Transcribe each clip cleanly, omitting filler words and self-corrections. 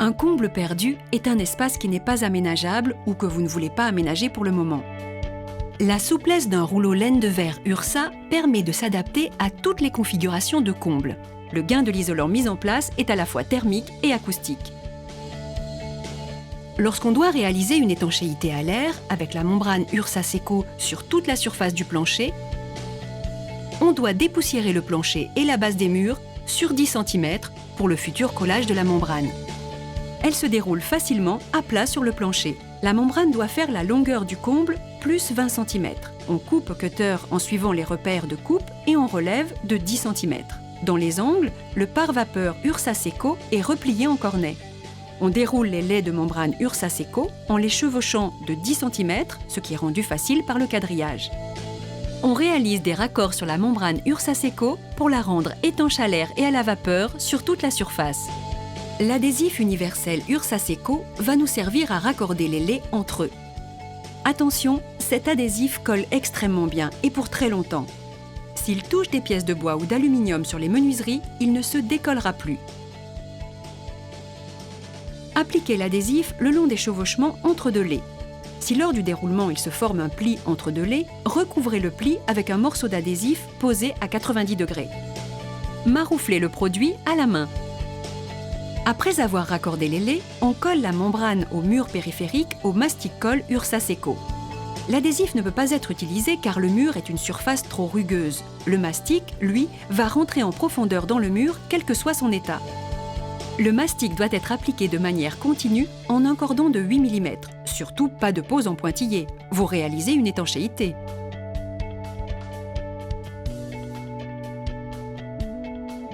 Un comble perdu est un espace qui n'est pas aménageable ou que vous ne voulez pas aménager pour le moment. La souplesse d'un rouleau laine de verre Ursa permet de s'adapter à toutes les configurations de comble. Le gain de l'isolant mis en place est à la fois thermique et acoustique. Lorsqu'on doit réaliser une étanchéité à l'air avec la membrane Ursa Seco sur toute la surface du plancher, on doit dépoussiérer le plancher et la base des murs sur 10 cm pour le futur collage de la membrane. Elle se déroule facilement à plat sur le plancher. La membrane doit faire la longueur du comble plus 20 cm. On coupe au cutter en suivant les repères de coupe et on relève de 10 cm. Dans les angles, le pare-vapeur Ursa Seco est replié en cornet. On déroule les lais de membrane Ursa Seco en les chevauchant de 10 cm, ce qui est rendu facile par le quadrillage. On réalise des raccords sur la membrane Ursa Seco pour la rendre étanche à l'air et à la vapeur sur toute la surface. L'adhésif universel Ursa Seco va nous servir à raccorder les laits entre eux. Attention, cet adhésif colle extrêmement bien et pour très longtemps. S'il touche des pièces de bois ou d'aluminium sur les menuiseries, il ne se décollera plus. Appliquez l'adhésif le long des chevauchements entre deux laits. Si lors du déroulement il se forme un pli entre deux laits, recouvrez le pli avec un morceau d'adhésif posé à 90 degrés. Marouflez le produit à la main. Après avoir raccordé les laits, on colle la membrane au mur périphérique au mastic-colle Ursa Seco. L'adhésif ne peut pas être utilisé car le mur est une surface trop rugueuse. Le mastic, lui, va rentrer en profondeur dans le mur, quel que soit son état. Le mastic doit être appliqué de manière continue en un cordon de 8 mm. Surtout pas de pause en pointillé. Vous réalisez une étanchéité.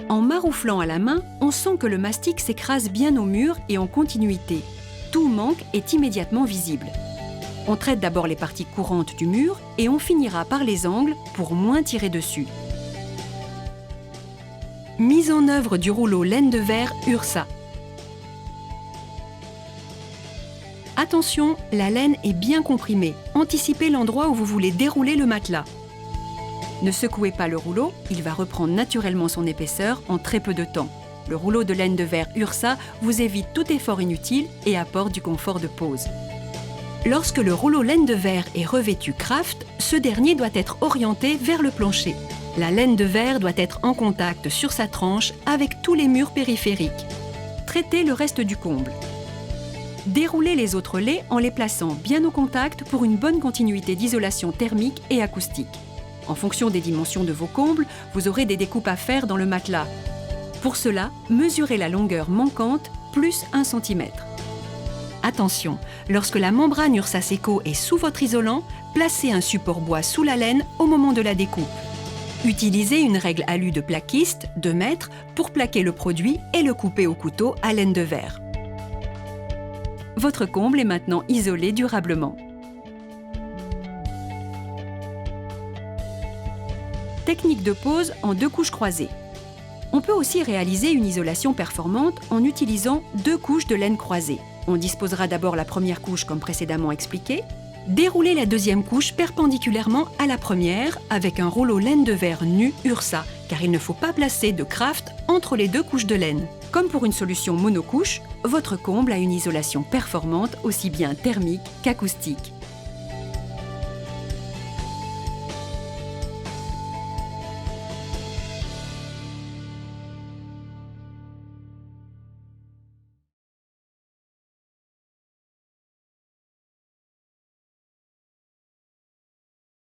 En marouflant à la main, on sent que le mastic s'écrase bien au mur et en continuité. Tout manque est immédiatement visible. On traite d'abord les parties courantes du mur et on finira par les angles pour moins tirer dessus. Mise en œuvre du rouleau laine de verre Ursa. Attention, la laine est bien comprimée. Anticipez l'endroit où vous voulez dérouler le matelas. Ne secouez pas le rouleau, il va reprendre naturellement son épaisseur en très peu de temps. Le rouleau de laine de verre Ursa vous évite tout effort inutile et apporte du confort de pose. Lorsque le rouleau laine de verre est revêtu Craft, ce dernier doit être orienté vers le plancher. La laine de verre doit être en contact sur sa tranche avec tous les murs périphériques. Traitez le reste du comble. Déroulez les autres laits en les plaçant bien au contact pour une bonne continuité d'isolation thermique et acoustique. En fonction des dimensions de vos combles, vous aurez des découpes à faire dans le matelas. Pour cela, mesurez la longueur manquante plus 1 cm. Attention, lorsque la membrane Ursa Seco est sous votre isolant, placez un support bois sous la laine au moment de la découpe. Utilisez une règle alu de plaquiste, 2 mètres, pour plaquer le produit et le couper au couteau à laine de verre. Votre comble est maintenant isolé durablement. Technique de pose en 2 couches croisées. On peut aussi réaliser une isolation performante en utilisant 2 couches de laine croisée. On disposera d'abord la première couche comme précédemment expliqué. Déroulez la deuxième couche perpendiculairement à la première avec un rouleau laine de verre nu Ursa, car il ne faut pas placer de Craft entre les 2 couches de laine. Comme pour une solution monocouche, votre comble a une isolation performante aussi bien thermique qu'acoustique.